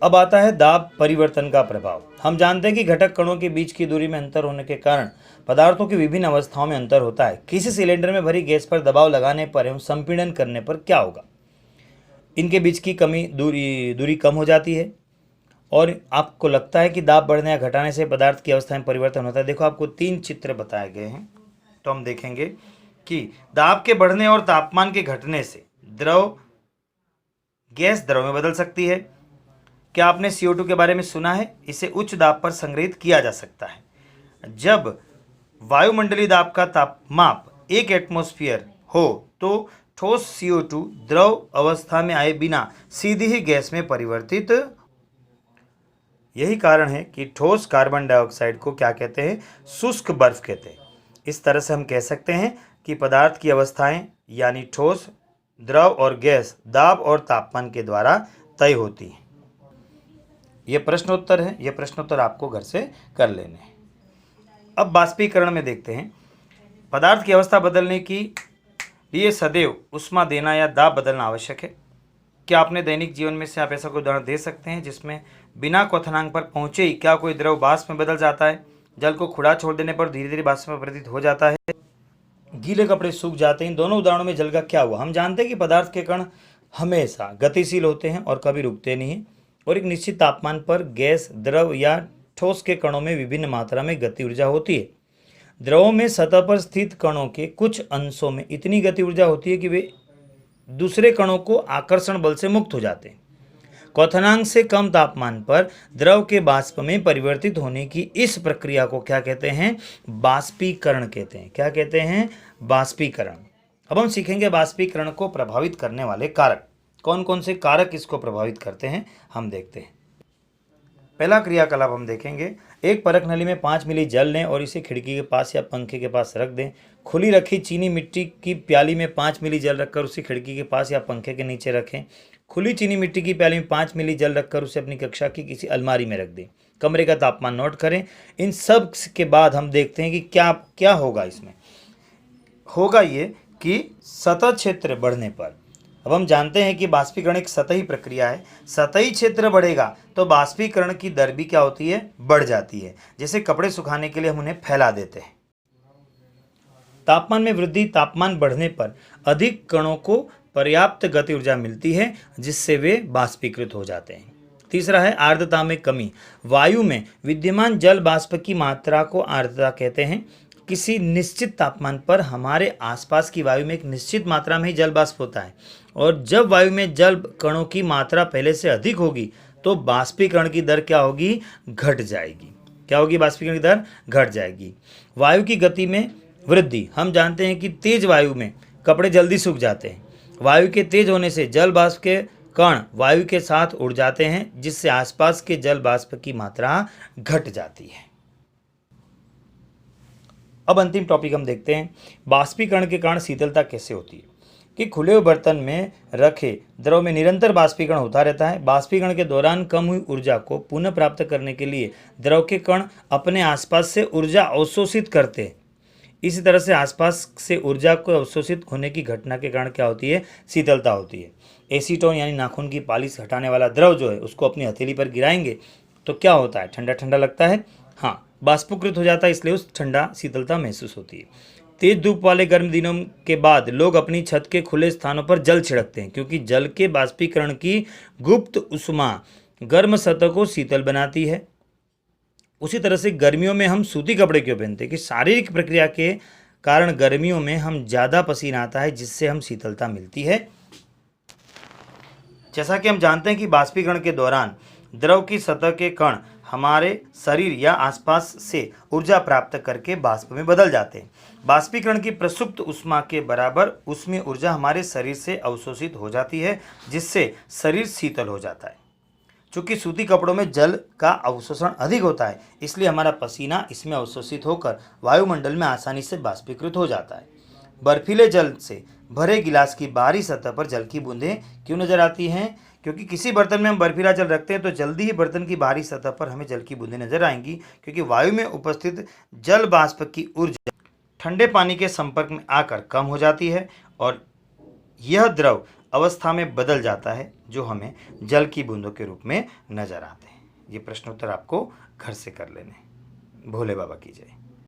अब आता है दाब परिवर्तन का प्रभाव। हम जानते हैं कि घटक कणों के बीच की दूरी में अंतर होने के कारण पदार्थों की विभिन्न अवस्थाओं में अंतर होता है। किसी सिलेंडर में भरी गैस पर दबाव लगाने पर एवं संपीड़न करने पर क्या होगा? इनके बीच की दूरी कम हो जाती है और आपको लगता है कि दाब बढ़ने या घटाने से पदार्थ की अवस्था में परिवर्तन होता है। देखो, आपको 3 चित्र बताए गए हैं, तो हम देखेंगे कि दाब के बढ़ने और तापमान के घटने से गैस द्रव में बदल सकती है। क्या आपने CO2 के बारे में सुना है? इसे उच्च दाब पर संग्रहित किया जा सकता है। जब वायुमंडलीय दाब का तापमाप 1 एटमॉस्फेयर हो तो ठोस CO2 द्रव अवस्था में आए बिना सीधी ही गैस में परिवर्तित। यही कारण है कि ठोस कार्बन डाइऑक्साइड को क्या कहते हैं? शुष्क बर्फ कहते हैं। इस तरह से हम कह सकते हैं कि पदार्थ की अवस्थाएं यानी ठोस, द्रव और गैस दाब और तापमान के द्वारा तय होती हैं। यह प्रश्नोत्तर है, यह प्रश्नोत्तर आपको घर से कर लेने हैं। अब बाष्पीकरण में देखते हैं। पदार्थ की अवस्था बदलने की लिए सदैव उष्मा देना या दाब बदलना आवश्यक है। क्या अपने दैनिक जीवन में से आप ऐसा कोई उदाहरण दे सकते हैं जिसमें बिना क्वथनांक पर पहुंचे ही क्या कोई द्रव वाष्प में बदल जाता है? जल को खुला छोड़ देने पर धीरे धीरे वाष्प में परिवर्तित हो जाता है। गीले कपड़े सूख जाते हैं। इन दोनों उदाहरणों में जल का क्या हुआ? हम जानते हैं कि पदार्थ के कण हमेशा गतिशील होते हैं और कभी रुकते नहीं हैं, और एक निश्चित तापमान पर गैस, द्रव या ठोस के कणों में विभिन्न मात्रा में गति ऊर्जा होती है। द्रवों में सतह पर स्थित कणों के कुछ अंशों में इतनी गति ऊर्जा होती है कि वे दूसरे कणों को आकर्षण बल से मुक्त हो जाते हैं। क्वथनांक से कम तापमान पर द्रव के बाष्प में परिवर्तित होने की इस प्रक्रिया को क्या कहते हैं? बाष्पीकरण कहते हैं। क्या कहते हैं? बाष्पीकरण। अब हम सीखेंगे बाष्पीकरण को प्रभावित करने वाले कारक। कौन कौन से कारक इसको प्रभावित करते हैं, हम देखते हैं। पहला क्रियाकलाप हम देखेंगे। एक परख नली में 5 मिली जल लें और इसे खिड़की के पास या पंखे के पास रख दें। खुली रखी चीनी मिट्टी की प्याली में 5 मिली जल रखकर उसे खिड़की के पास या पंखे के नीचे रखें। खुली चीनी मिट्टी की प्याली में 5 मिली जल रखकर उसे अपनी कक्षा की किसी अलमारी में रख दें। कमरे का तापमान नोट करें। इन सब के बाद हम देखते हैं कि क्या होगा। इसमें होगा ये कि सतह क्षेत्र बढ़ने पर, अब हम जानते हैं कि बाष्पीकरण एक सतही प्रक्रिया है। सतही क्षेत्र बढ़ेगा तो बाष्पीकरण की दर भी क्या होती है? बढ़ जाती है। जैसे कपड़े सुखाने के लिए हम उन्हें फैला देते हैं। तापमान में वृद्धि। तापमान बढ़ने पर अधिक कणों को पर्याप्त गति ऊर्जा मिलती है जिससे वे बाष्पीकृत हो जाते हैं। तीसरा है आर्द्रता में कमी। वायु में विद्यमान जल बाष्प की मात्रा को आर्द्रता कहते हैं। किसी निश्चित तापमान पर हमारे आसपास की वायु में एक निश्चित मात्रा में ही जल बाष्प होता है, और जब वायु में जल कणों की मात्रा पहले से अधिक होगी तो बाष्पीकरण की दर क्या होगी? घट जाएगी। क्या होगी? बाष्पीकरण की दर घट जाएगी। वायु की गति में वृद्धि। हम जानते हैं कि तेज वायु में कपड़े जल्दी सूख जाते हैं। वायु के तेज होने से जल बाष्प के कण वायु के साथ उड़ जाते हैं जिससे आसपास के जल बाष्प की मात्रा घट जाती है। अब अंतिम टॉपिक हम देखते हैं। बाष्पीकरण के कारण शीतलता कैसे होती है? कि खुले हुए बर्तन में रखे द्रव में निरंतर बाष्पीकरण होता रहता है। बाष्पीकरण के दौरान कम हुई ऊर्जा को पुनः प्राप्त करने के लिए द्रव के कण अपने आसपास से ऊर्जा अवशोषित करते हैं। इसी तरह से आसपास से ऊर्जा को अवशोषित होने की घटना के कारण क्या होती है? शीतलता होती है। एसीटोन यानी नाखून की पालिश हटाने वाला द्रव जो है उसको अपनी हथेली पर गिराएंगे तो क्या होता है? ठंडा ठंडा लगता है। हाँ, बाष्पीकृत हो जाता है, इसलिए उस ठंडा शीतलता महसूस होती है। तेज धूप वाले गर्म दिनों के बाद लोग अपनी छत के खुले स्थानों पर जल छिड़कते हैं क्योंकि जल के बाष्पीकरण की गुप्त उष्मा गर्म सतह को शीतल बनाती है। उसी तरह से गर्मियों में हम सूती कपड़े क्यों पहनते हैं? कि शारीरिक प्रक्रिया के कारण गर्मियों में हम ज़्यादा पसीना आता है जिससे हम शीतलता मिलती है। जैसा कि हम जानते हैं कि बाष्पीकरण के दौरान द्रव की सतह के कण हमारे शरीर या आसपास से ऊर्जा प्राप्त करके बाष्प में बदल जाते हैं। बाष्पीकरण की प्रसुप्त उष्मा के बराबर ऊष्मीय ऊर्जा हमारे शरीर से अवशोषित हो जाती है जिससे शरीर शीतल हो जाता है। चूँकि सूती कपड़ों में जल का अवशोषण अधिक होता है इसलिए हमारा पसीना इसमें अवशोषित होकर वायुमंडल में आसानी से बाष्पीकृत हो जाता है। बर्फीले जल से भरे गिलास की बाहरी सतह पर जल की बूंदें क्यों नजर आती हैं? क्योंकि किसी बर्तन में हम बर्फीला जल रखते हैं तो जल्दी ही बर्तन की बाहरी सतह पर हमें जल की बूंदें नजर आएंगी क्योंकि वायु में उपस्थित जल बाष्प की ऊर्जा ठंडे पानी के संपर्क में आकर कम हो जाती है और यह द्रव अवस्था में बदल जाता है जो हमें जल की बूंदों के रूप में नजर आते हैं। ये प्रश्नोत्तर आपको घर से कर लेने। भोले बाबा की जय।